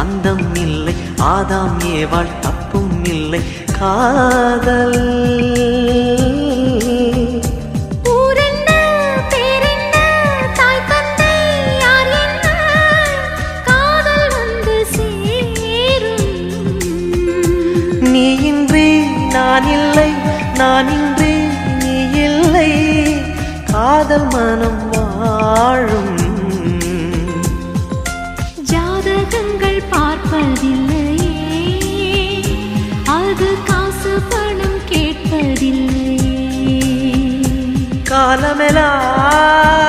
அந்தம் இல்லை, ஆதாம் ஏவாள் தப்பும் இல்லை. காதல் நீ இன்றி நான் இல்லை, நான் இன்றி நீ இல்லை, காதல் மனம் வாழும். ஜாதகங்கள் பார்ப்பதில்லையே, அது காசு பணம் கேட்பதில்லையே. காலமெல்லாம்